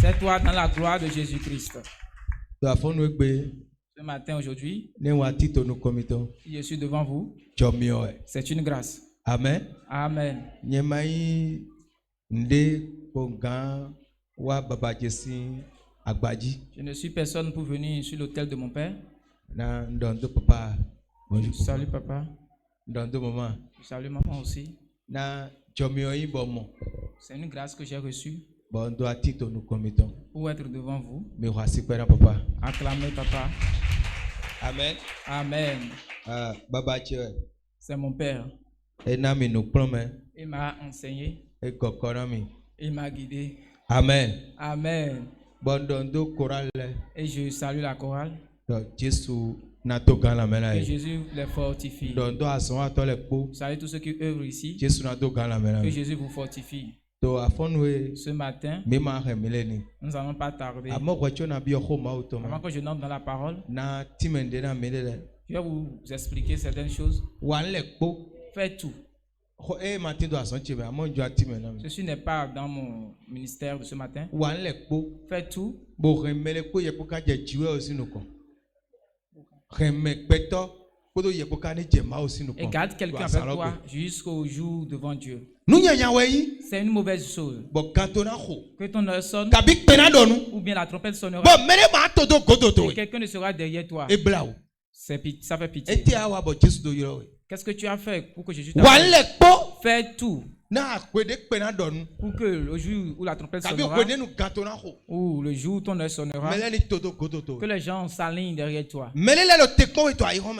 C'est toi dans la gloire de Jésus-Christ. Ce matin, aujourd'hui, je suis devant vous. C'est une grâce. Amen. Amen. Je ne suis personne pour venir sur l'autel de mon père. Salut papa. Salut maman aussi. C'est une grâce que j'ai reçue pour être devant vous. Acclamez papa. Amen. Amen. C'est mon père. Il m'a enseigné. Il m'a guidé. Amen. Amen. Et je salue la chorale. Que Jésus les fortifie. Salut tous ceux qui œuvrent ici. Que Jésus vous fortifie. Ce matin, nous n'allons pas tarder. Avant que je n'entre dans la parole, je vais vous expliquer certaines choses. Faites tout. Ceci n'est pas dans mon ministère de ce matin. Faites tout. Et garde quelqu'un avec toi jusqu'au jour devant Dieu. C'est une mauvaise chose. Que ton heure sonne ou bien la trompette sonnera et quelqu'un ne sera derrière toi. Ça fait pitié. Qu'est-ce que tu as fait pour que Jésus t'appelle? Fais tout pour que le jour où la trompette sonnera ou le jour où ton heure sonnera, que les gens s'alignent derrière toi. Il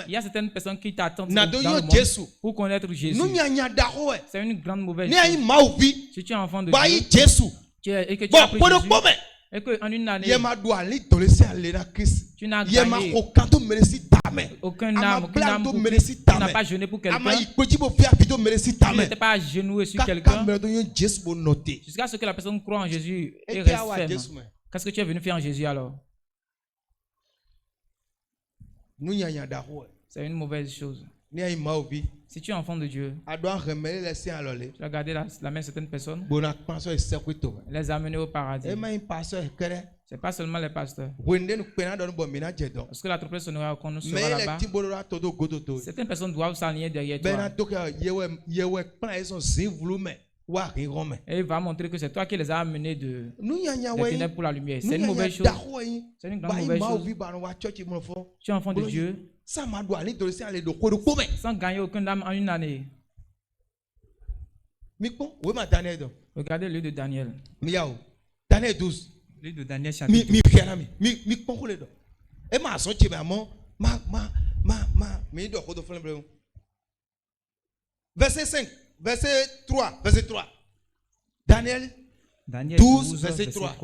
y a certaines personnes qui t'attendent dans le monde pour connaître Jésus. C'est une grande mauvaise chose. Si tu es enfant de Dieu et que tu as pris Jésus, et qu'en une année, tu n'as gagné aucun âme, tu n'as pas jeûné pour quelqu'un, tu n'étais pas agenouillé sur quelqu'un, jusqu'à ce que la personne croit en Jésus et reste ferme. Qu'est-ce que tu es venu faire en Jésus alors? C'est une mauvaise chose. Si tu es enfant de Dieu, tu as gardé la main de certaines personnes, les amener au paradis. Ce n'est pas seulement les pasteurs. Parce que la trompette sonnera quand nous serons là-bas. Certaines personnes doivent s'aligner derrière toi. Et il va montrer que c'est toi qui les as amenés des ténèbres pour la lumière. C'est une mauvaise chose. C'est une grande mauvaise chose. Tu es enfant de Dieu sans gagner aucun âme en une année. Regardez le livre de Daniel. Daniel 12. Le livre de Daniel chapitre 12. Verset 5, verset 3, verset 3. Daniel 12, verset 3.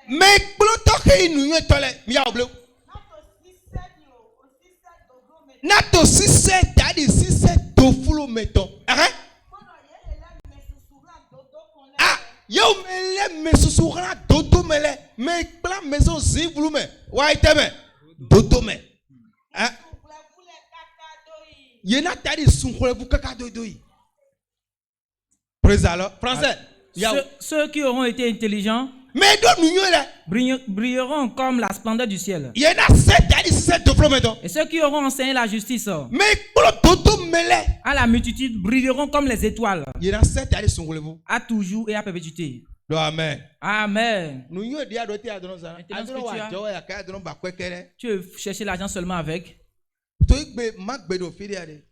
Mais Nato 6 tadi 6 dofulo meton. Ah, yo mele me susura dodo mele me plan maison zivlu me. Wa iteme dodo me. Hein? Yena tadi sunkhole bu kaka dodoyi. Praise Allah. Français. Ceux qui auront été intelligents brilleront comme la splendeur du ciel. Et ceux qui auront enseigné la justice à la multitude brilleront comme les étoiles. À toujours et à perpétuité. Amen. Amen. Tu veux chercher l'argent seulement avec.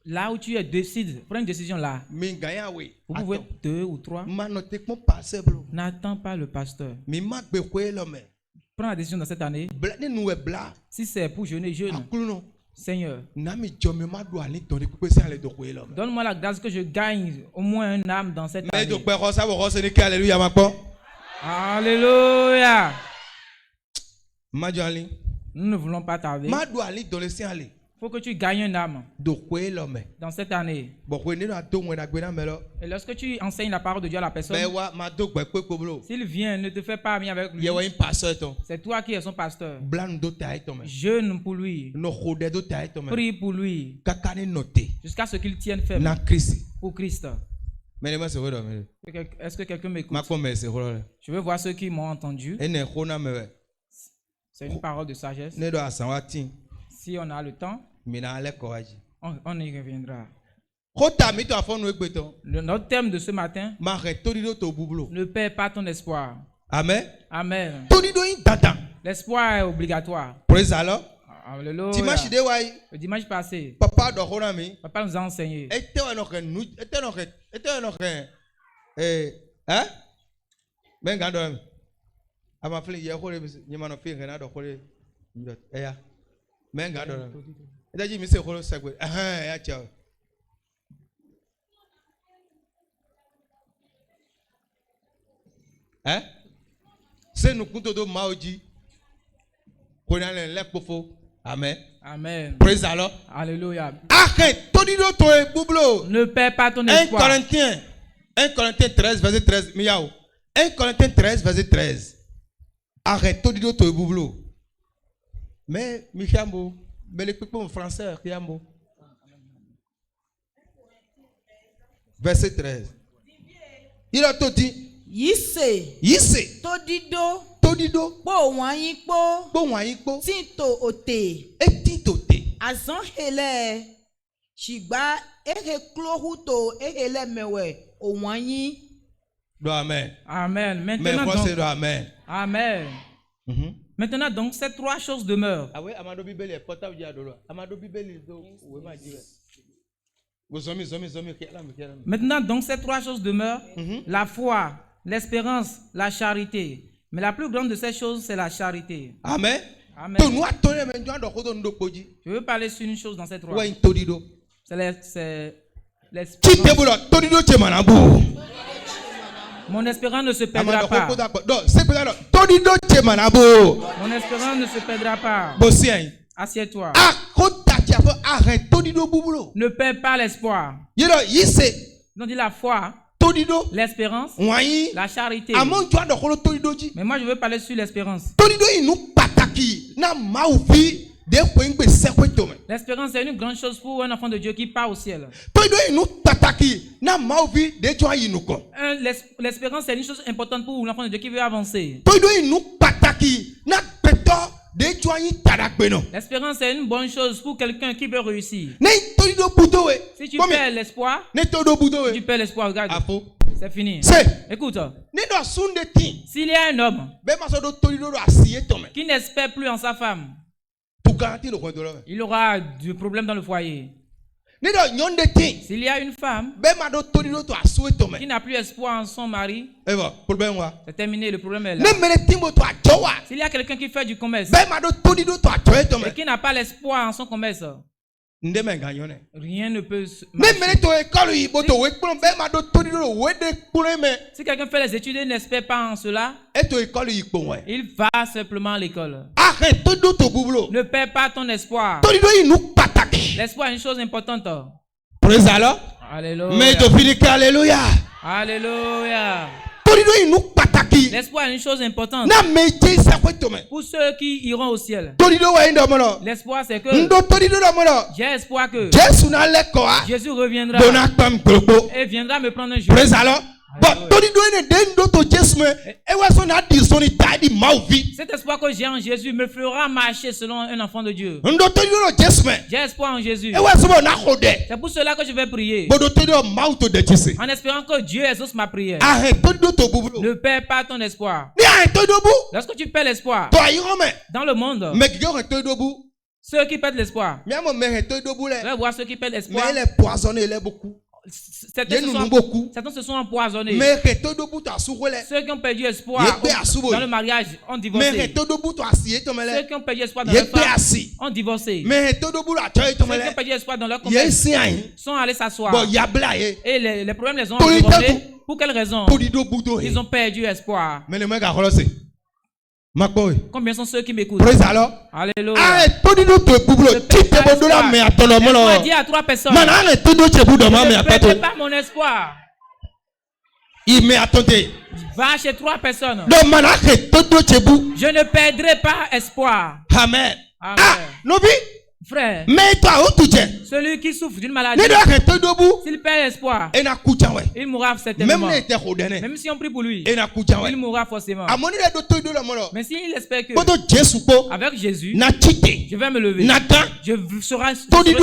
Là où tu es, décide, prends une décision là. Vous pouvez être 2 ou 3. N'attends pas le pasteur. Prends la décision dans cette année. Si c'est pour jeûner, jeûne. Seigneur, donne-moi la grâce que je gagne au moins un âme dans cette année. Alléluia. Nous ne voulons pas tarder. faut que tu gagnes une âme dans cette année. Et lorsque tu enseignes la parole de Dieu à la personne, s'il vient, ne te fais pas ami avec lui. C'est toi qui es son pasteur. Jeûne pour lui. Prie pour lui. Jusqu'à ce qu'il tienne ferme pour Christ. Est-ce que quelqu'un m'écoute? Je veux voir ceux qui m'ont entendu. C'est une parole de sagesse. Si on a le temps, on y reviendra. Notre thème de ce matin, ne perds pas ton espoir. Amen. Amen. L'espoir est obligatoire. Praise Allah. Alléluia. Le dimanche passé, papa nous a enseigné. Amen. Amen. Praise Allah. Alléluia. Ne perds pas ton espoir. 1 Corinthiens 13, verset 13. 1 Corinthiens 13, verset 13. Arrête tout dit to boublo. Mais Michambo, bel équipement français, Kiambo. Verset 13. Il a tout dit. Yisse. Todido. Bo wanyi po. Tinto ote. Azan hele. Shigba ehe klohuto ehele mewe o wanyi. Amen. Amen. Maintenant donc. Amen. Amen. Maintenant donc ces trois choses demeurent. Ah oui, Amado Bibeli est portable dia dolo. Amado Bibeli do ou ma dire. Maintenant donc ces trois choses demeurent, la foi, l'espérance, la charité. Mais la plus grande de ces choses, c'est la charité. Amen. Amen. Je veux parler sur une chose dans ces trois. C'est l'espérance. Mon espérance ne se perdra pas. Mon espérance ne se perdra pas. Assieds-toi. Ne perds pas l'espoir. Donc dit la foi, l'espérance, la charité. Mais moi je veux parler sur l'espérance. L'espérance est une grande chose pour un enfant de Dieu qui part au ciel. L'espérance est une chose importante pour l'enfant de Dieu qui veut avancer. L'espérance est une bonne chose pour quelqu'un qui veut réussir. Si tu perds l'espoir, tu perds l'espoir. Regarde, c'est fini. Écoute, s'il y a un homme qui n'espère plus en sa femme, il aura du problème dans le foyer. S'il y a une femme qui n'a plus espoir en son mari, c'est terminé, le problème est là. S'il y a quelqu'un qui fait du commerce et qui n'a pas l'espoir en son commerce, rien ne peut Si quelqu'un fait les études et n'espère pas en cela, il va simplement à l'école. Ne perds pas ton espoir. L'espoir est une chose importante. Praise Allah. Alléluia. Mais alléluia. Alléluia. L'espoir est une chose importante. Pour ceux qui iront au ciel. L'espoir c'est que j'ai espoir que Jésus reviendra et viendra me prendre un jour. Praise Allah. Cet espoir que j'ai en Jésus me fera marcher selon un enfant de Dieu. J'ai espoir en Jésus. C'est pour cela que je vais prier, en espérant que Dieu exauce ma prière. Ne perds pas ton espoir. Lorsque tu perds l'espoir dans le monde, ceux qui perdent l'espoir, je vais voir ceux qui perdent l'espoir. Certains se sont empoisonnés. Ceux qui ont perdu espoir dans le mariage ont divorcé. Ceux qui ont perdu espoir dans leur femme ont divorcé. Ceux qui ont perdu espoir dans leur commerce sont allés s'asseoir. Et les problèmes les ont environnés. Pour quelle raison? Ils ont perdu espoir. Combien sont ceux qui m'écoutent? Praise alors. Alléluia. Je dis à 3 personnes. Je ne perdrai pas mon espoir. Il m'est attendu. Va chez 3 personnes. Je ne perdrai pas espoir. Amen. Amen. Frère, celui qui souffre d'une maladie, s'il perd espoir, il mourra certainement. Même si on prie pour lui, il mourra forcément. Mais s'il espère que avec Jésus, je vais me lever, je serai sauvé.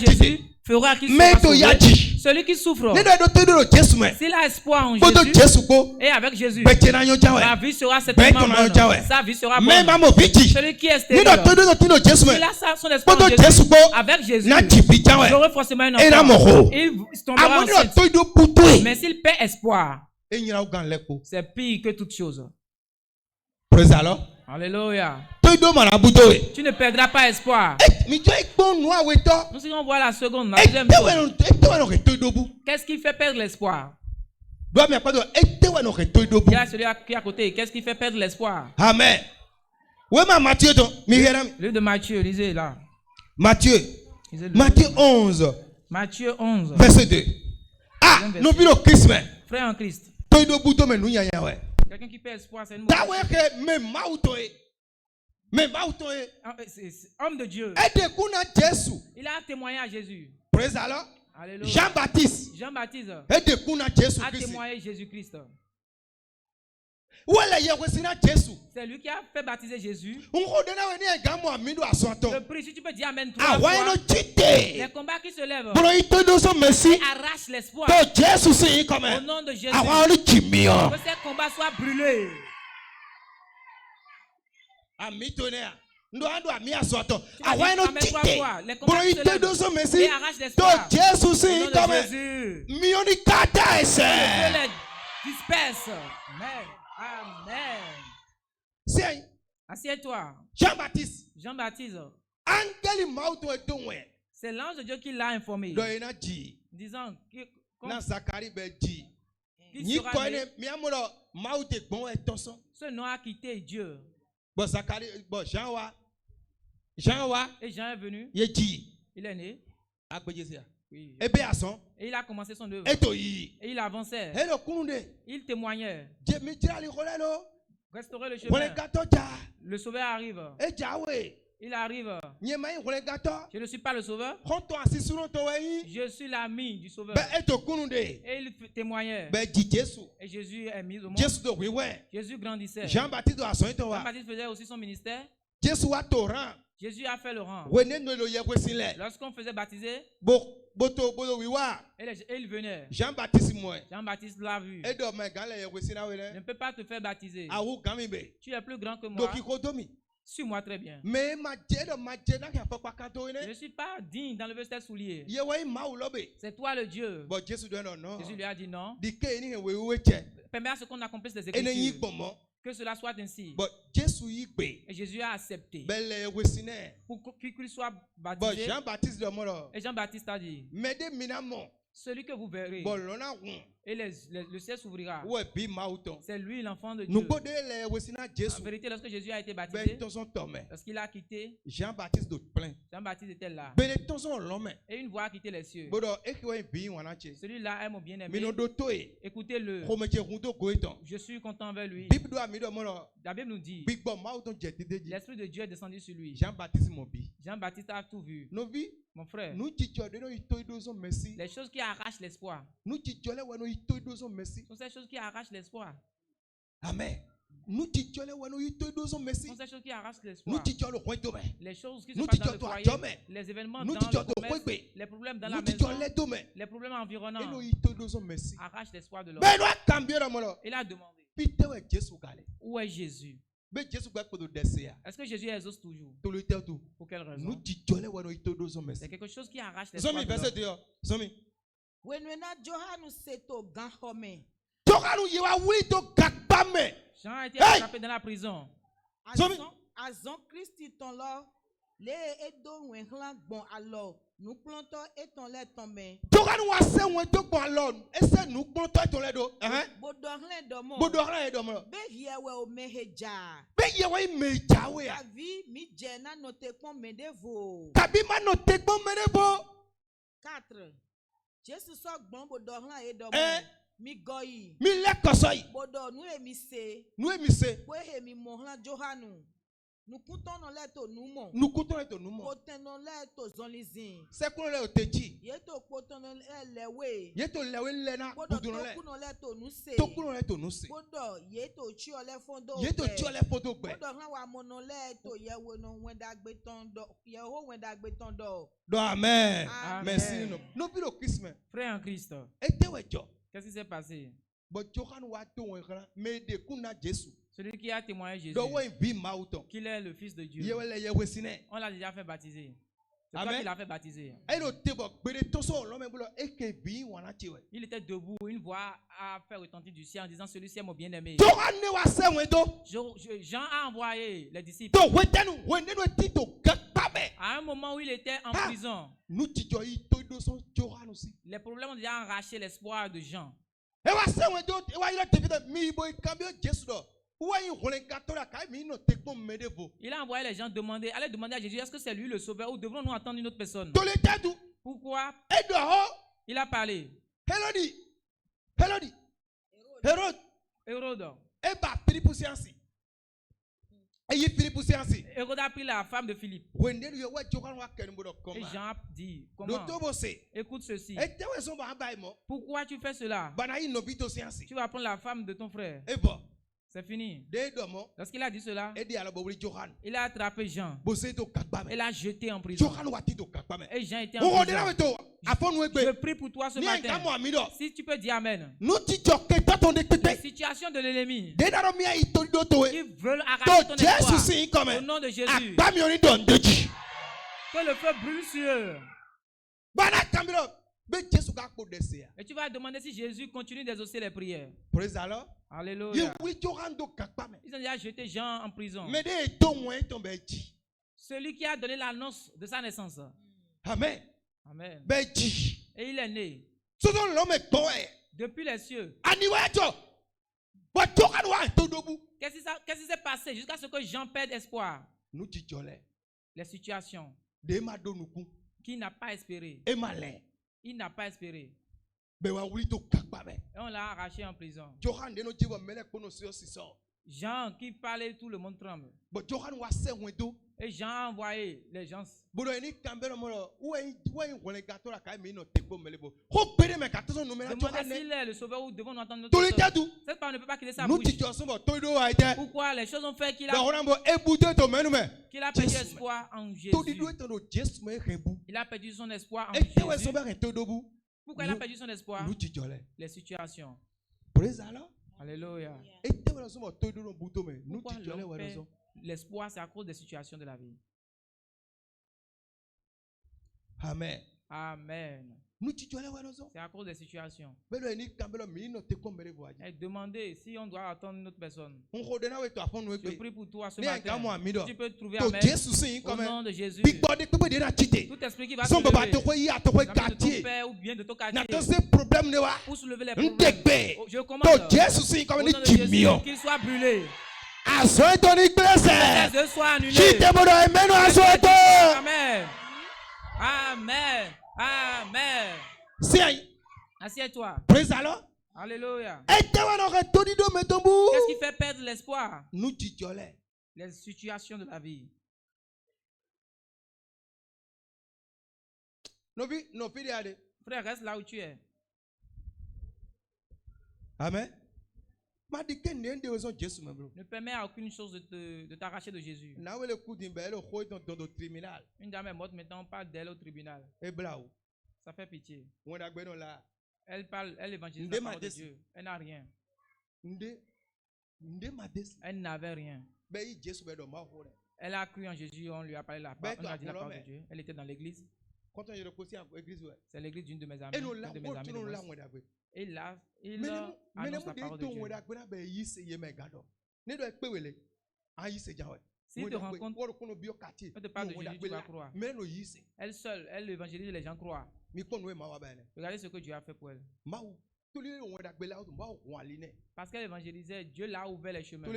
Jésus fera qu'il sera sauvé. Celui qui souffre, s'il a espoir en Jésus et avec Jésus, sa vie sera certainement bonne. Sa vie sera bonne. Celui qui est stérile, s'il a son espoir en Jésus, avec Jésus, j'aurai forcément un enfant. Il tombera enceinte. Mais s'il perd espoir, c'est pire que toute chose. Praise alors. Alléluia. Tu ne perdras pas espoir. Nous allons voir la seconde, la deuxième chose. Qu'est-ce qui fait perdre l'espoir? Il y a celui qui est à côté. Qu'est-ce qui fait perdre l'espoir? Amen. Livre de Matthieu, lisez là. Matthieu 11. Matthieu 11. Verset 2. Ah, nous vivons Christ. Frère en Christ. Quelqu'un qui perd espoir, c'est une mauvaise chose. Homme de Dieu. Il a témoigné à Jésus. Praise alors. Alléluia. Jean-Baptiste a témoigné à Jésus-Christ. C'est lui qui a fait baptiser Jésus. Je prie, si tu peux dire Amen 3 fois. Les combats qui se lèvent arrachent l'espoir. Au nom de Jésus, que ces combats soient brûlés. Amen. Les combats qui se lèvent et arrachent l'espoir. Au nom de Jésus, que les disperse. Amen. Amen. Assieds-toi. Jean-Baptiste. C'est l'ange de Dieu qui l'a informé. Disant qu'il ce nom a quitté Dieu. Et Jean est venu. Il est né. Oui. Et il a commencé son œuvre. Et il avançait. Il témoignait. Restaurer le chemin. Le sauveur arrive. Il arrive. Je ne suis pas le sauveur. Je suis l'ami du sauveur. Et il témoignait. Et Jésus est mis au monde. Jésus grandissait. Jean-Baptiste faisait aussi son ministère. Jésus a fait le rang. Lorsqu'on faisait baptiser, et il venait. Jean-Baptiste l'a vu. Je ne peux pas te faire baptiser. Tu es plus grand que moi. Suis-moi très bien. Je ne suis pas digne d'enlever tes souliers. C'est toi le Dieu. Jésus lui a dit non. Permets à ce qu'on accomplisse les Écritures. Que cela soit ainsi. Et Jésus a accepté pour qu'il soit baptisé. Et Jean-Baptiste a dit, celui que vous verrez et le ciel s'ouvrira, c'est lui l'enfant de Dieu. En vérité, lorsque Jésus a été baptisé, lorsqu'il a quitté, Jean-Baptiste était là. Et une voix a quitté les cieux. Celui-là est mon bien-aimé. Écoutez-le. Je suis content envers lui. La Bible nous dit, l'Esprit de Dieu est descendu sur lui. Jean-Baptiste a tout vu. Mon frère, les choses qui arrachent l'espoir sont ces choses qui arrachent l'espoir. Amen. Sont ces choses qui arrachent l'espoir. Les choses qui se passent dans le foyer, les événements dans le commerce, les problèmes dans la maison, les problèmes environnants arrachent l'espoir de l'homme. Il a demandé, où est Jésus? Est-ce que Jésus exauce toujours? Pour quelle raison? C'est quelque chose qui arrache l'espoir de l'homme. Jean a été attrapé dans la prison. Nous plantons et ton lait tombé. Johan wa se won to gbon alon. Ese nous plantons et ton lait do. Bodorlen domo. Bodorlen domo. Be yewe o meheja. Be yewe meja we ya. Kavi mi jena note pon medevo. Kabi ma note pon medevo. 4. Jésus so gbon bodorlen e domo. Mi goyi. Mi le kosoyi. Bodo nous emise. Nous emise. Bo he mi mohlan Johanu. Nous comptons dans l'aide nous mon. Nous comptons dans nous mon. Comptons dans l'aide zonlizin. C'est quoi le teji? Yeto comptons dans lewe. Yeto lewe lena. Bodo dans l'aide nous se. Toku dans l'aide nous se. Bodo yeto chi ole fondo. Yeto chi ole fondo gbe. Bodo ran wa mono l'aide yewe no wenda gbeton do. Yeho wenda gbeton do. Do amen. Merci nous. Nous puis le Christ. Frère en Christ. Qu'est-ce qui s'est passé? Celui qui a témoigné Jésus, qu'il est le Fils de Dieu, on l'a déjà fait baptiser. C'est toi qui l'a fait baptiser. Il était debout, une voix a fait retentir du ciel en disant celui-ci est mon bien-aimé. Jean a envoyé les disciples. À un moment où il était en prison, les problèmes ont déjà arraché l'espoir de Jean. Il a envoyé les gens demander, allez demander à Jésus, est-ce que c'est lui le sauveur ou devrons-nous attendre une autre personne? Pourquoi? Il a parlé. Hérode. Hérode a pris la femme de Philippe. Et Jean a dit, comment? Écoute ceci. Pourquoi tu fais cela? Tu vas prendre la femme de ton frère. C'est fini. Lorsqu'il a dit cela, il a attrapé Jean et l'a jeté en prison. Et Jean était en prison. Je prie pour toi ce matin. Si tu peux dire Amen. La situation de l'ennemi qui veulent arracher ton espoir au nom de Jésus. Que le feu brûle sur eux. Et tu vas demander si Jésus continue d'exaucer les prières. Alléluia. Ils ont déjà jeté Jean en prison. Celui qui a donné l'annonce de sa naissance. Amen. Amen. Et il est né. Depuis les cieux. Qu'est-ce qui s'est passé jusqu'à ce que Jean perde espoir? Les situations. Qui n'a pas espéré. Il n'a pas espéré. Et on l'a arraché en prison. Jean qui parlait, tout le monde tremble. Et Jean a envoyé les gens. Demandez s'il est le sauveur ou devons nous attendre notre chose. Cette parole ne peut pas quitter sa bouche. Pourquoi les choses ont fait qu'il a perdu espoir en Jésus. Il a perdu son espoir en Jésus. Pourquoi il a perdu son espoir? Les situations. Alléluia. L'espoir, c'est à cause des situations de la vie. Amen. Amen. C'est à cause des situations. Et demandez si on doit attendre une autre personne. Je prie pour toi ce matin. Tu peux trouver Amen. Au nom de Jésus. Tout esprit qui va se lever dans ton père ou bien de ton quartier pour soulever les problèmes. Je commande au nom de Jésus qu'il soit brûlé. Que soit annulé. Amen. Amen. Amen. Assieds-toi. Alléluia. Qu'est-ce qui fait perdre l'espoir? Les situations de la vie. Frère, reste là où tu es. Amen. Ne permets à aucune chose de t'arracher de Jésus. Une dame est morte, maintenant on parle d'elle au tribunal. Ça fait pitié. Elle parle, elle évangélise la parole de Dieu. Elle n'a rien. Elle n'avait rien. Elle a cru en Jésus, on lui a parlé la parole, on a dit la parole de Dieu. Elle était dans l'église. C'est l'église d'une de mes amies. Et là, il annonce la parole de Dieu. S'il te rencontre, on te parle de Jésus, tu vas croire. Elle seule, elle évangélise, les gens croient. Regardez ce que Dieu a fait pour elle. Parce qu'elle évangélisait, Dieu l'a ouvert les chemins.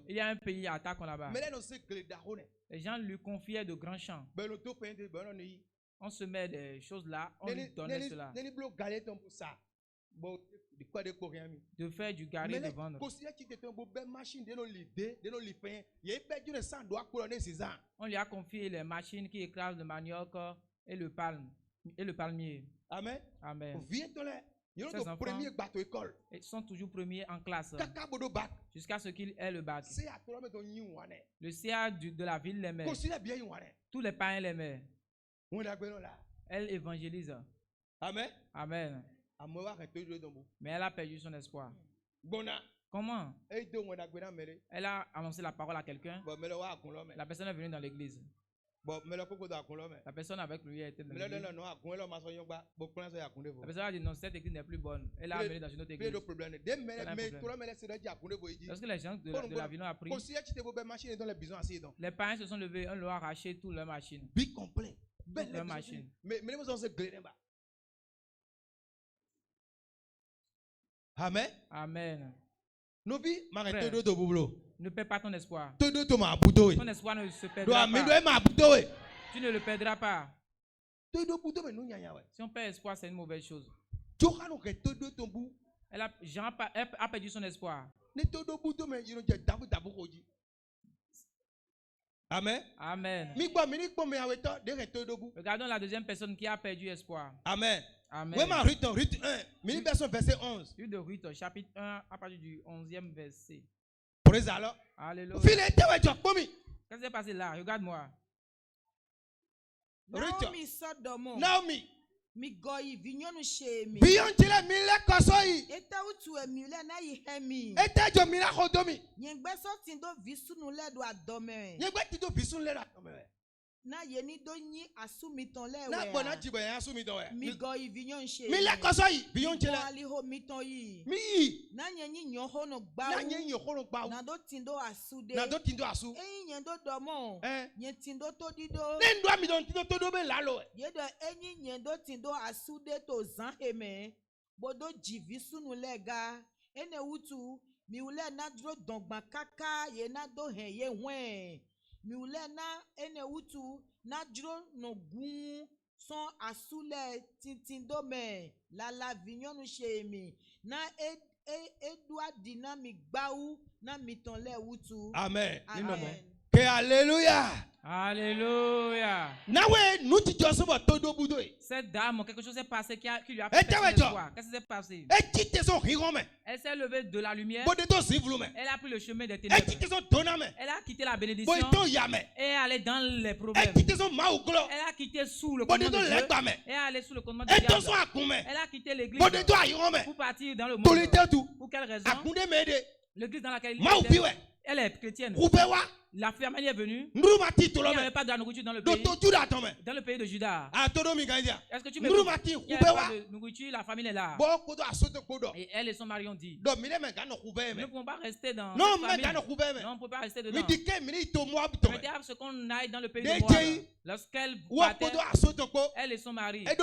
Il y a un pays à Takon là-bas. Les gens lui confiaient de grands champs. On se met des choses là, on lui donnait cela. De faire du gari, de vendre. On lui a confié les machines qui écrasent le manioc et le palmier. Amen. Amen. Ces enfants sont toujours premiers en classe jusqu'à ce qu'il ait le bac. Le CA de la ville l'aimait. Tous les parents l'aimaient. Elle évangélise. Amen. Amen. Mais elle a perdu son espoir. Comment? Elle a annoncé la parole à quelqu'un. La personne est venue dans l'église. La personne avec lui était dans l'église. La personne a dit non, cette église n'est plus bonne. Elle a amené dans une autre église. Lorsque les gens de la ville ont appris, les parents se sont levés, on leur a arraché toutes leurs machines. Toutes leurs machines. Amen. Amen. Frère, ne perds pas ton espoir. Ton espoir ne se perdra pas. Tu ne le perdras pas. Si on perd espoir, c'est une mauvaise chose. Jean a perdu son espoir. Amen. Amen. Regardons la deuxième personne qui a perdu espoir. Amen. Amen. Oui, Ruth 1, verset 11. Livre de Ruth, chapitre 1, à partir du 11e verset. Praise Allah. Alléluia. Qu'est-ce qui s'est passé là? Regarde-moi. Naomi. Migoi vinyonu shemi. Biyonchile mile kosoi. Eta utu emile na ihemi. Eta jo mila khodomi. Nyengbe so tindo visunu le do adome. Nyengbe tindo visunu le do adome. Na yeni do nyi asumiton le we. Na bona jibo ya asumiton we. Migoi vinyon shemi. Mile kosoi biyonchile. Ali ho miton yi. Mi. Na nyenyi nyon hono gba. Na nyenyi hono gba. Na do tindo asude. Na do tindo asu. Nyendo domo. Nyen tindo to dido. Nendo mi don tindo to do be lalo. Yedo enyi nyendo tindo asude to zan heme. Bodo jivi sunu lega. Ene utu mi ule na dro dongban kaka ye na do hen ye wen. Mi ule na ene utu na dro no gun son asule tintindo me la vinyonu shemi na edua dinamic bau na mitonle utu. Amen. Amen. Que alléluia. Alléluia. Cette dame, quelque chose s'est passé qui lui a fait l'espoir. Qu'est-ce qui s'est passé? Elle s'est levée de la lumière. Elle a pris le chemin des ténèbres. Elle a quitté la bénédiction et est allée dans les problèmes. Elle a quitté sous le commandement de Dieu et est allée sous le commandement de Dieu. Elle a quitté l'église pour partir dans le monde. Pour quelle raison? L'église dans laquelle elle est chrétienne. La famille est venue. Il n'y avait pas de la nourriture dans le pays. Dans le pays de Juda. Est-ce que tu me dis? Il n'y avait pas de nourriture, la famille est là. Et elle et son mari ont dit, nous ne pouvons pas rester dans cette famille. Non, on ne peut pas rester dedans. Mettez à ce qu'on aille dans le pays de Moab. Lorsqu'elle partait, elle et son mari, elle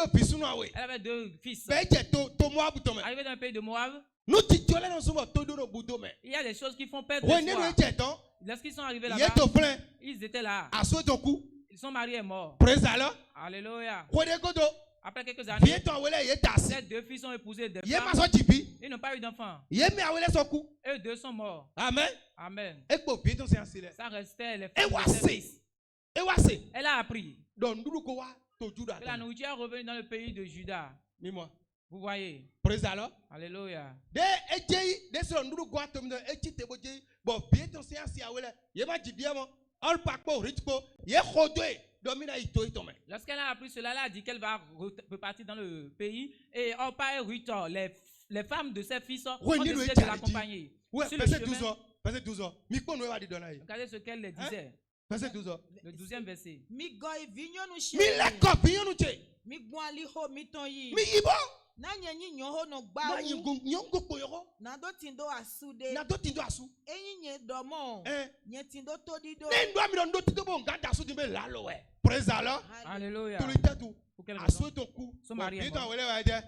avait 2 fils. Arrivée dans le pays de Moab, il y a des choses qui font perdre l'espoir. Lorsqu'ils sont arrivés là-bas, ils étaient là. Son mari est mort. Alléluia. Après quelques années, ces 2 filles sont épousées des femmes. Ils n'ont pas eu d'enfants. Eux 2 sont morts. Amen. Amen. Ça restait les femmes de ses fils. Elle a appris que la nourriture est revenue dans le pays de Juda. Vous voyez? Praise Allah. Alléluia. Lorsqu'elle a appris cela, elle a dit qu'elle va repartir dans le pays. Et Orpa et Ruth, les femmes de ses fils ont décidé de l'accompagner. Verset 12 ans. Regardez ce qu'elle les disait. Verset 12 ans. Le 12e verset. Nanye nyi nyoho no gba. Na nyongo koyoro. Na do tindo asude. Na do tindo asu. Enyi nye domo. Nye tindo todido. Ne ndo ami ndo tindo bo nganda asu dimbe lalo we. Praise the Lord. Alléluia. Tout le temps. Pour quelle Asu raison? ton cou. Son mari est mort.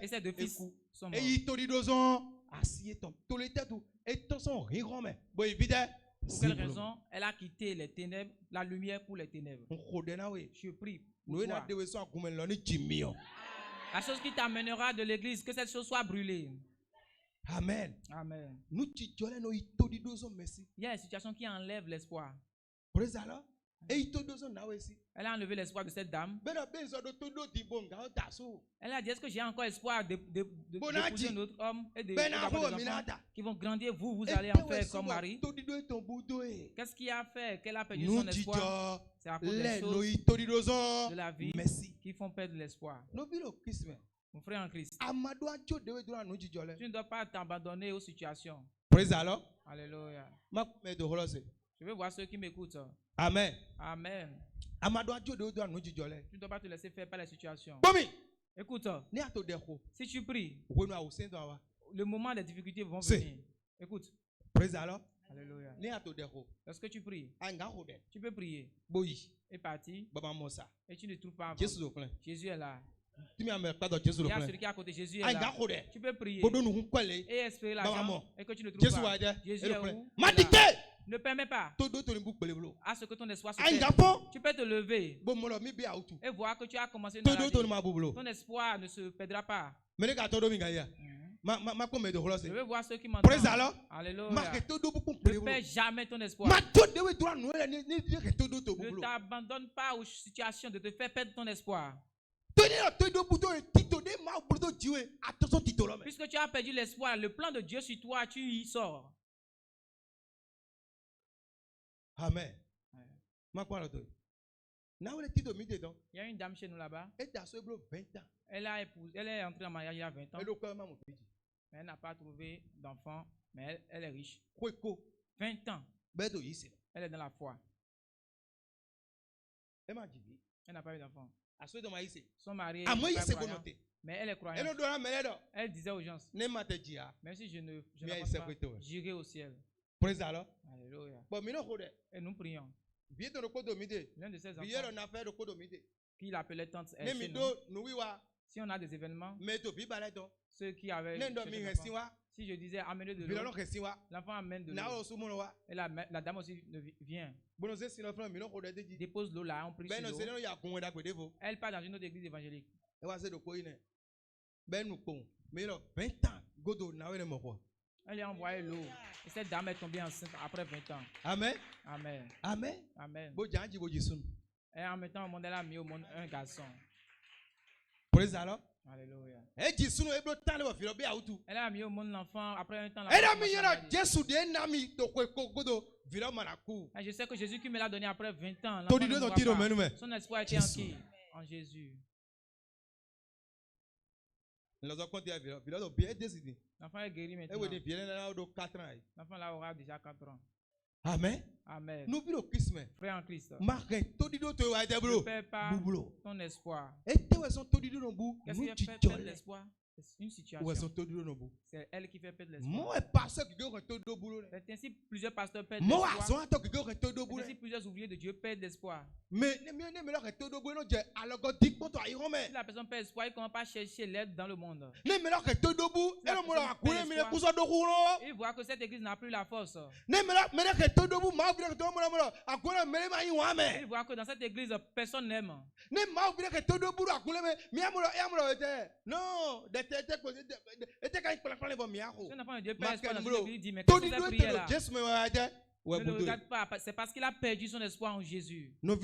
Et ses deux fils sont morts. Et il todido zon. Asiye ton. Tout le temps. Et ton son riron mais. Bo évite. Pour quelle raison? Elle a quitté les ténèbres, la lumière pour les ténèbres. Je prie. La chose qui t'amènera de l'église, que cette chose soit brûlée. Amen. Amen. Il y a une situation qui enlève l'espoir. Elle a enlevé l'espoir de cette dame. Elle a dit, est-ce que j'ai encore espoir d'épouser un autre homme et d'avoir des enfants qui vont grandir, vous allez en faire comme mari? Qu'est-ce qui a fait qu'elle a perdu son espoir? C'est à cause des choses de la vie qui font perdre l'espoir. Mon frère en Christ, tu ne dois pas t'abandonner aux situations. Alléluia. Je veux voir ceux qui m'écoutent. Amen. Amen. Tu ne dois pas te laisser faire par les situations. Écoute, si tu pries, le moment des difficultés vont venir. Écoute. Alléluia. Lorsque tu pries, tu peux prier et partir et tu ne trouves pas. Jésus est là. Il y a celui qui est à côté. Jésus est là. Tu peux prier et espérer l'argent et que tu ne trouves pas. Jésus est où? Ne permets pas à ce que ton espoir se perde. Tu peux te lever et voir que tu as commencé une maladie. Ton espoir ne se perdra pas. Je veux voir ceux qui m'entendent. Alléluia. Ne perds jamais ton espoir. Ne t'abandonne pas aux situations de te faire perdre ton espoir. Puisque tu as perdu l'espoir, le plan de Dieu sur toi, tu y sors. Amen. Il y a une dame chez nous là-bas. Elle est entrée en mariage il y a 20 ans. Mais elle n'a pas trouvé d'enfant, mais elle est riche. 20 ans. Elle est dans la foi. Elle n'a pas eu d'enfant. Son mari est croyant, mais elle est croyante. Elle disait aux gens, même si je ne pense pas, j'irai au ciel. Alléluia. Et nous prions. L'un de ses enfants, qu'il appelait tante, est chez nous. Si on a des événements, ceux qui avaient si je disais amenez de l'eau, l'enfant amène de l'eau. Et la dame aussi vient. Dépose l'eau là, on prie sur l'eau. Elle part dans une autre église évangélique. Elle a envoyé l'eau. Et cette dame est tombée enceinte après 20 ans. Amen. Amen. Amen. Amen. Et en mettant au monde, elle a mis au monde un garçon. Praise the Lord. Alléluia. Elle a mis au monde l'enfant après un temps. Je sais que Jésus qui me l'a donné après 20 ans. Son espoir était en qui? En Jésus. L'enfant est guéri maintenant. L'enfant là aura déjà 4 ans. Amen. Amen. Frère en Christ. Ne perds pas ton espoir. Qu'est-ce qui fait perdre l'espoir? C'est une situation. C'est elle qui fait perdre l'espoir. C'est ainsi plusieurs pasteurs perdent l'espoir. C'est ainsi plusieurs ouvriers de Dieu perdent l'espoir. Mais si la personne perd l'espoir, il ne commence pas à chercher l'aide dans le monde. Il voit que cette église n'a plus la force. Il voit que dans cette église, personne n'aime. Non, si un enfant de Dieu perd espoir dans cette église, il dit, mais qu'est-ce que c'est prière là? Ne le regarde pas, c'est parce qu'il a perdu son espoir en Jésus. Mon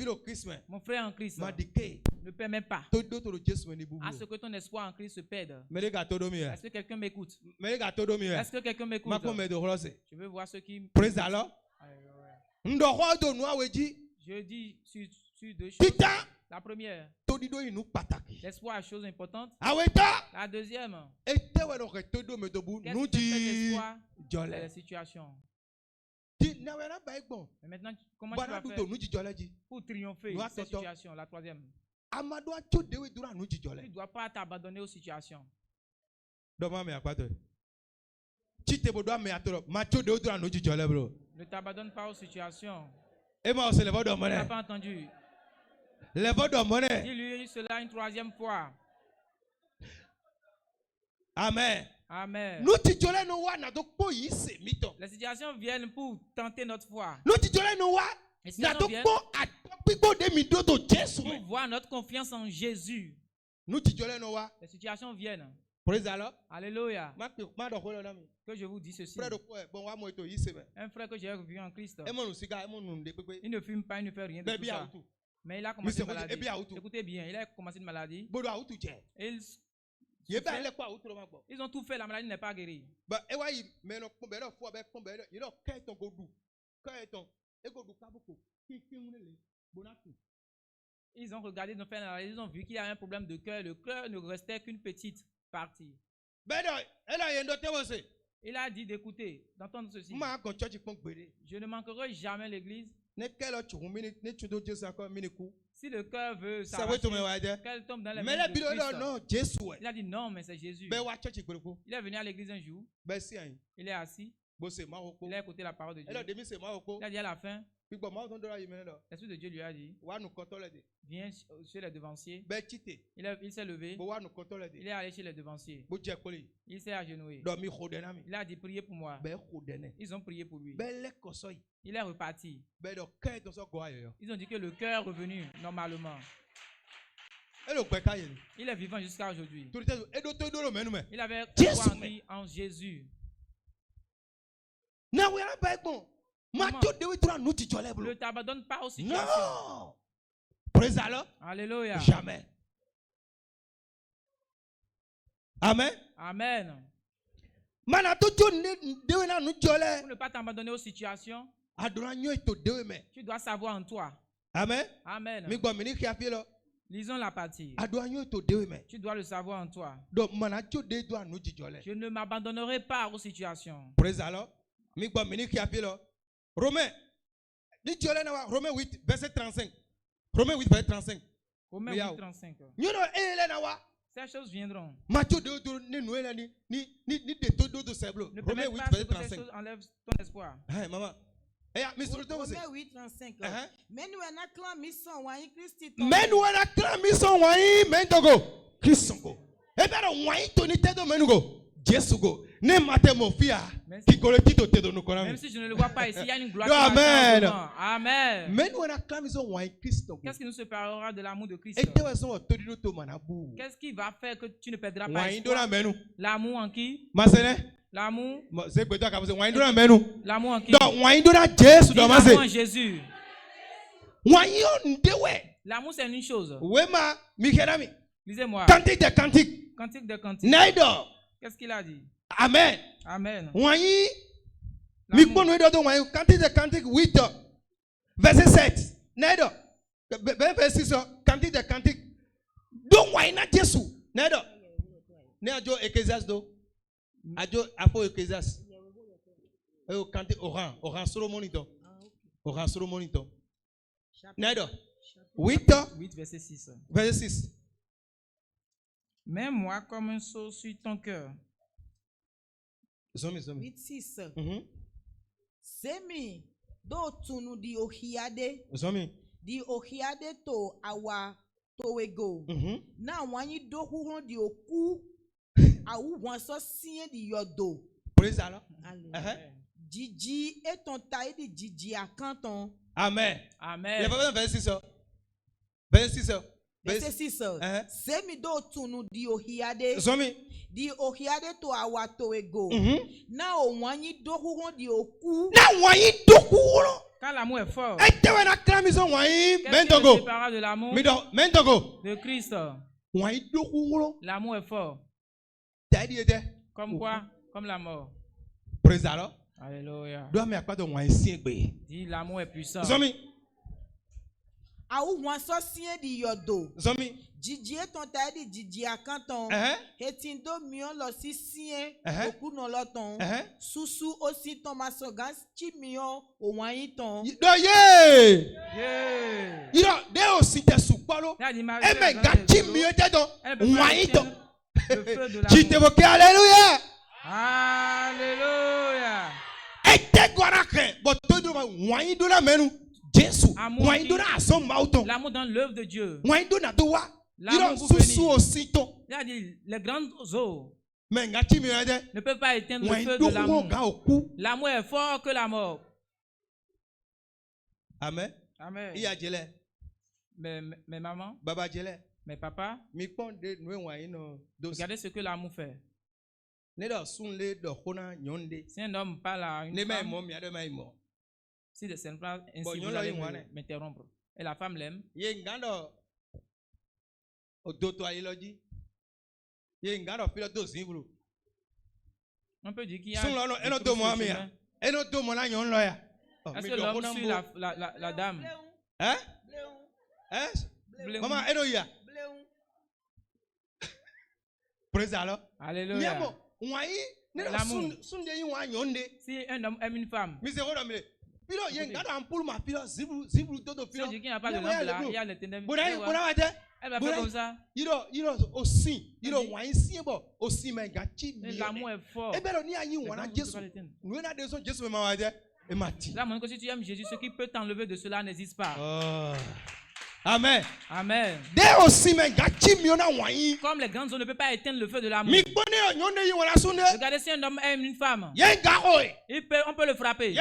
frère en Christ, ne permets pas à ce que ton espoir en Christ se perde. Est-ce que quelqu'un m'écoute? Est-ce que quelqu'un m'écoute? Je veux voir ceux qui... Praise the Lord. Je dis sur deux choses. La première, l'espoir est chose importante. La deuxième, qu'est-ce qui fait l'espoir dans les situations? Mais maintenant, comment tu vas faire pour triompher de cette situation? La troisième, tu ne dois pas t'abandonner aux situations. Ne t'abandonne pas aux situations. Tu n'as pas entendu. Dis-lui cela une troisième fois. Amen. Amen. Les situations viennent pour tenter notre foi. Les situations viennent pour voir notre confiance en Jésus. Les situations viennent. Alléluia. Que je vous dis ceci. Un frère que j'ai revu en Christ. Il ne fume pas, il ne fait rien de tout ça. Mais il a commencé une maladie. Écoutez bien, il a commencé une maladie. Ils ont tout fait, la maladie n'est pas guérie. Ils ont regardé, ils ont vu qu'il y a un problème de cœur. Le cœur ne restait qu'une petite partie. Il a dit d'écouter, d'entendre ceci. Je ne manquerai jamais l'église. Si le cœur veut s'arracher, qu'elle tombe dans les mains de Christ. Il a dit non, mais c'est Jésus. Il est venu à l'église un jour. Il est assis. Il a écouté la parole de Dieu. Il a dit à la fin, l'Esprit de Dieu lui a dit, viens chez les devanciers. Il s'est levé. Il est allé chez les devanciers. Il s'est agenouillé. Il a dit, priez pour moi. Ils ont prié pour lui. Il est reparti. Ils ont dit que le cœur est revenu normalement. Il est vivant jusqu'à aujourd'hui. Il avait foi en Jésus. Ne t'abandonne pas aux situations. Non. Praise the Lord. Alléluia. Jamais. Amen. Amen. Pour ne pas t'abandonner aux situations, tu dois savoir en toi. Amen. Amen. Lisons la partie. Tu dois le savoir en toi. Je ne m'abandonnerai pas aux situations. Praise the Lord. Romains 8, verset 35. Romains 8, verset 35. Romains 8, 35. Ces choses viendront. Ne permets pas que ces choses enlèvent ton espoir. Maman. Romains 8, 35. Mais nous avons même si je ne le vois pas ici, il y a une gloire. Amen. Amen. Qu'est-ce qui nous séparera de l'amour de Christ? Qu'est-ce qui va faire que tu ne perdras pas espoir? L'amour en qui? L'amour. L'amour en qui? L'amour en Jésus. L'amour, c'est une chose. Lisez-moi. Cantique de cantique. Cantique de cantique. Qu'est-ce qu'il a dit? Amen. Amen. Cantique de cantique 8. Verset 7. Verset 6. Cantique de cantique. Donc, why not Jesus? Nedo. Nedo Ecclesiastes. Ajo Afo Ecclesiastes. Cantique Oran Solomonito. Oran Solomonito. Nedo. 8 verset 6. Verset 6. Mets-moi comme un seau sur ton cœur. 8, 6. Semi do tunu di ohiade. Di ohiade to awa towego. Na wanyi do huron di oku. Awu wanso siye di yodo. Praise the Lord. Jiji et ton taille di jiji à canton. Amen. Amen. Il y a pas verset 6. Verset 6. Verset 6. Semi do tunu di ohiade. Di ohiade to awa towego. Na o wanyi do huron di oku. Na wanyi do huron. Quand l'amour est fort, qu'est-ce qui nous sépare de l'amour de Christ? L'amour est fort. Comme quoi? Comme la mort. Praise the Lord. Alléluia. Dis l'amour est puissant. Aou wanso sien di yodo. Jiji ton ta di jiji akanton. Hetindo mion lo si sien oku non loton. Susu aussi ton masogas chi mion o wanyi ton. Yeah. You know, they aussi te supalo. E me gachi mion te don wanyi ton. Le feu de l'amour. Tu t'évoquais, alléluia. Alléluia. L'amour dans l'œuvre de Dieu. L'amour pour venir. Il a dit, les grandes eaux ne peuvent pas éteindre le feu de l'amour. L'amour est fort que la mort. Amen. Amen. Mais maman, mais papa, regardez ce que l'amour fait. Si un homme parle à une femme, si de cette place, ainsi vous allez m'interrompre. Et la femme l'aime. On peut dire qu'il y a est-ce que l'homme suit la dame? Hein? Maman, praise Allah. Alléluia. Si un homme aime une femme, c'est dit qu'il n'y a pas de lampe là, il y a les ténèbres. Elle va faire comme ça. L'amour est fort. Là, mon si tu aimes Jésus, ce qui peut t'enlever de cela n'existe pas. Oh. Amen. Amen. Comme les grandes eaux ne peuvent pas éteindre le feu de l'amour. Regardez si un homme aime une femme. On peut le frapper.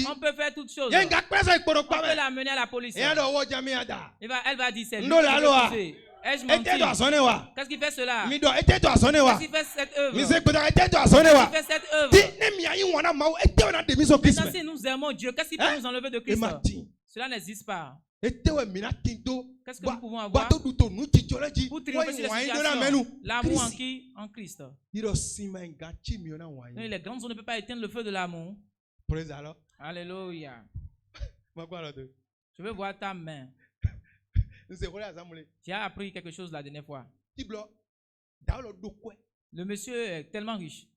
On peut faire toutes choses. On peut l'amener à la police. Elle va dire c'est lui. Ai-je menti? Qu'est-ce qui fait cela? Qu'est-ce qui fait cette œuvre? Qu'est-ce qui fait cette œuvre? Maintenant, si nous aimons Dieu, qu'est-ce qui peut nous enlever de Christ? Cela n'existe pas. Qu'est-ce que nous pouvons avoir pour triompher sur les situations? L'amour en qui? En Christ. Les grandes eaux ne peuvent pas éteindre le feu de l'amour. Alléluia. Je veux voir ta main. J'ai appris quelque chose la dernière fois. Le monsieur est tellement riche.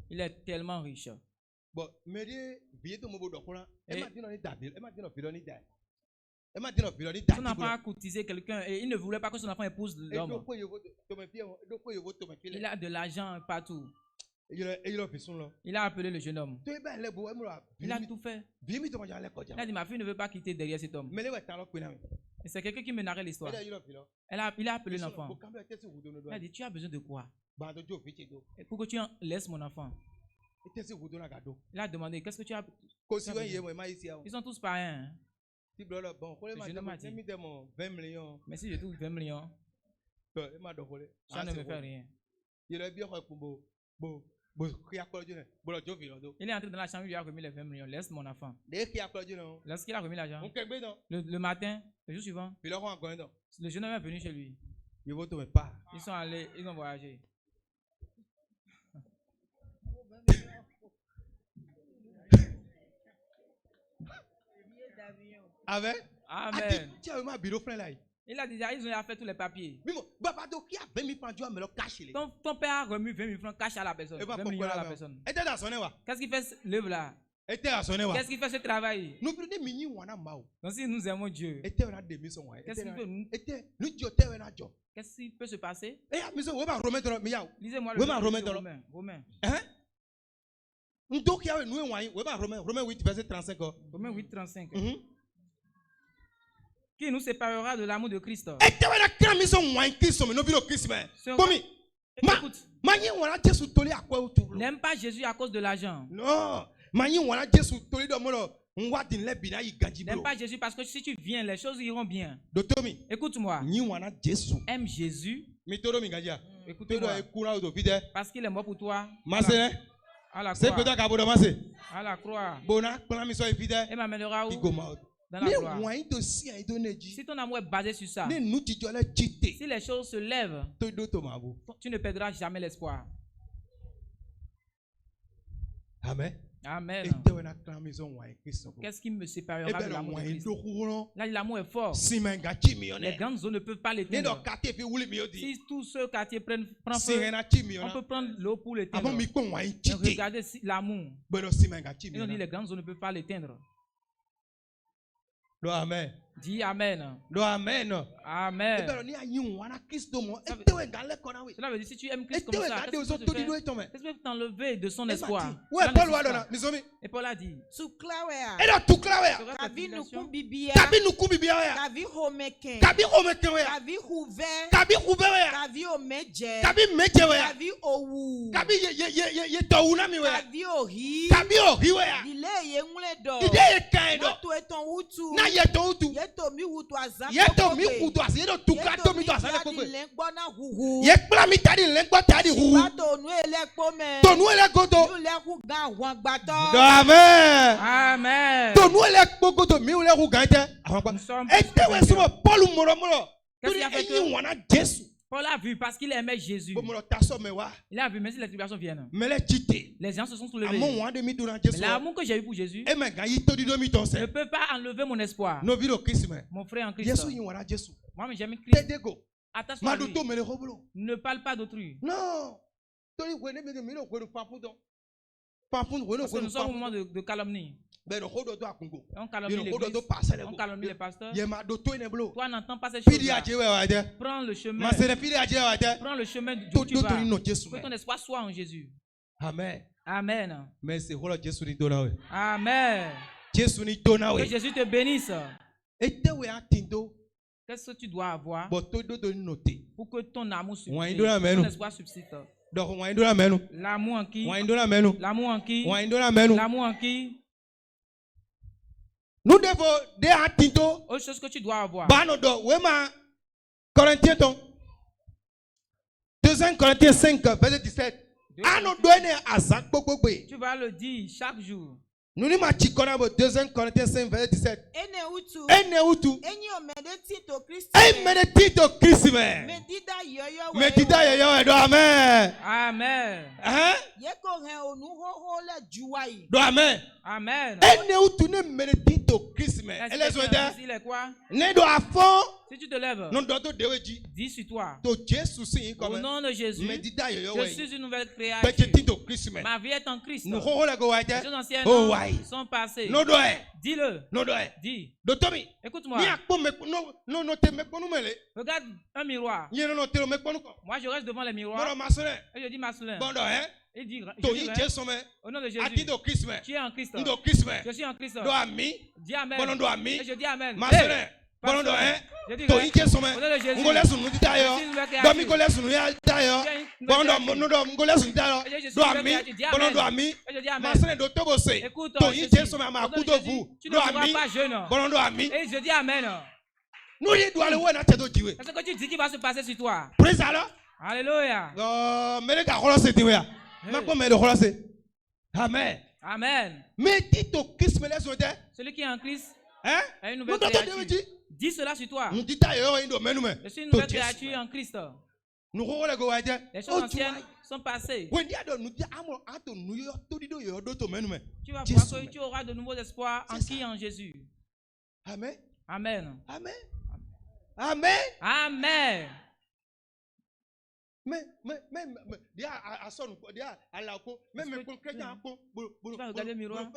Il est tellement riche. Son enfant a courtisé quelqu'un et il ne voulait pas que son enfant épouse l'homme. Il a de l'argent partout. Il a appelé le jeune homme. Il a tout fait. Il a dit, ma fille ne veut pas quitter derrière cet homme. Et c'est quelqu'un qui me narrait l'histoire. Il a appelé l'enfant. Il a dit, tu as besoin de quoi? Pour que tu laisses mon enfant. Il a demandé, qu'est-ce que tu as? Ils sont tous païens. Hein? Le jeune homme a dit, mais si je trouve 20 millions, ça ne me fait rien. Il est entré dans la chambre, il lui a remis les 20 millions. Laisse mon enfant. Lorsqu'il a remis l'argent, le matin, le jour suivant, le jeune homme est venu chez lui. Ils sont allés, ils ont voyagé. Amen. Amen. Il a déjà, ils ont fait tous les papiers. Ton père a remis 20 000 francs cash à la personne. 20 millions à la personne. Qu'est-ce qu'il fait l'œuvre là? Qu'est-ce qu'il fait ce travail? Donc si nous aimons Dieu, qu'est-ce qui peut se passer? Lisez-moi le Romain. Romains 8, verset 35. Romains 8, 35. Qui nous séparera de l'amour de Christ? Écoute, n'aime pas Jésus à cause de l'argent. Non. N'aime pas Jésus parce que si tu viens, les choses iront bien. Écoute-moi. Aime Jésus. Écoute-moi. Parce qu'il est mort pour toi. À la croix. À la croix. Et m'amènera où? Dans la gloire. Si ton amour est basé sur ça, si les choses se lèvent, tu ne perdras jamais l'espoir. Amen. Amen. Qu'est-ce qui me séparera de l'amour de Christ? Là, l'amour est fort. Les grandes eaux ne peuvent pas l'éteindre. Si tout ce quartier prend feu, on peut prendre l'eau pour l'éteindre. Regardez l'amour. Ils ont dit les grandes eaux ne peuvent pas l'éteindre. Do amen. Dis Amen. Do amen. Amen. Cela veut dire si tu aimes Christ comme ça, qu'est-ce que tu peux t'enlever de son espoir? Et Paul a dit, Amen. Paul a vu parce qu'il aimait Jésus. Il a vu, même si les tribulations viennent. Les gens se sont soulevés. L'amour que j'ai eu pour Jésus ne peut pas enlever mon espoir. Mon frère en Christ. Moi, mais j'aime Christ. Attache-toi à lui. Ne parle pas d'autrui. Non. Parce que nous sommes au moment de calomnie. On calomnie l'église, on calomnie les pasteurs. Toi, n'entends pas ces choses-là. Prends le chemin. Prends le chemin d'où tu vas. Que ton espoir soit en Jésus. Amen. Amen. Amen. Que Jésus te bénisse. Qu'est-ce que tu dois avoir pour que ton amour subsiste, ton espoir subsiste? L'amour en qui? L'amour en qui? L'amour en qui? Nous devons autre chose que tu dois avoir. 2 Corinthiens 5, verset 17. Tu vas le dire chaque jour. Nous disons 2 Corinthiens 5, verset 17. Amen. Amen. Amen. Il est quoi? Si tu te lèves, dis sur toi. Au nom de Jésus, je suis une nouvelle créature. Ma vie est en Christ. Les choses anciennes sont passées. Dis-le. Dis. Écoute-moi. Regarde un miroir. Moi, je reste devant les miroirs. Et je dis masculin. Il dit, au nom de Jésus, tu es en Christ. Je suis en Christ. Dis Amen. Et je dis Amen. Je dis écoute, tu ne seras pas jeune. Et je dis Amen. Est-ce que tu dis qu'il va se passer sur toi? Alléluia. Amen. Amen. Celui qui est en Christ est une nouvelle créature. Dis cela sur toi. Je suis une nouvelle créature en Christ. Les choses anciennes sont passées. Tu vas voir que tu auras de nouveaux espoirs en qui? En Jésus. Amen. Amen. Amen. Amen. Amen. Mais, tu vas regarder le miroir.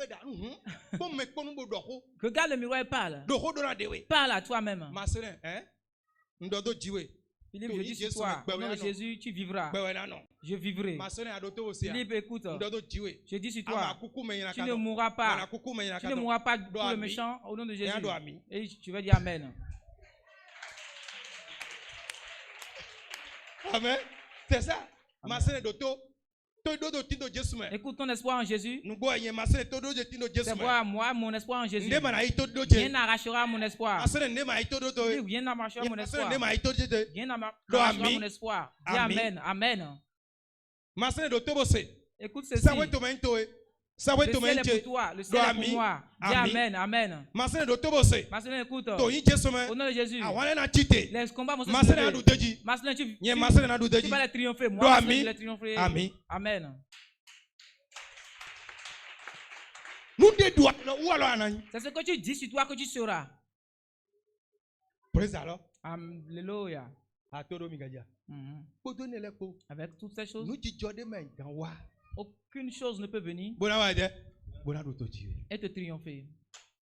Regarde le miroir et parle. Parle à toi-même. Philippe, je dis sur toi, au nom de Jésus, tu vivras. Je vivrai. Philippe, écoute, je dis sur toi, tu ne mourras pas. Tu ne mourras pas pour le méchant, au nom de Jésus. Et tu vas dire Amen. Amen. C'est ça. Écoute ton espoir en Jésus. C'est quoi moi, mon espoir en Jésus. Rien n'arrachera mon espoir. Rien n'arrachera mon espoir. Rien n'arrachera mon espoir. Dis Amen. Amen. Écoute ceci. Le ciel est pour toi, le ciel est pour moi. Dis Amen, Amen. Masculin, écoute. Au nom de Jésus, les combats vont se soulever. Masculin, tu vas les triompher. Moi, je vais les triompher. Amen. C'est ce que tu dis sur toi que tu seras. Alléluia. Avec toutes ces choses, aucune chose ne peut venir et te triompher.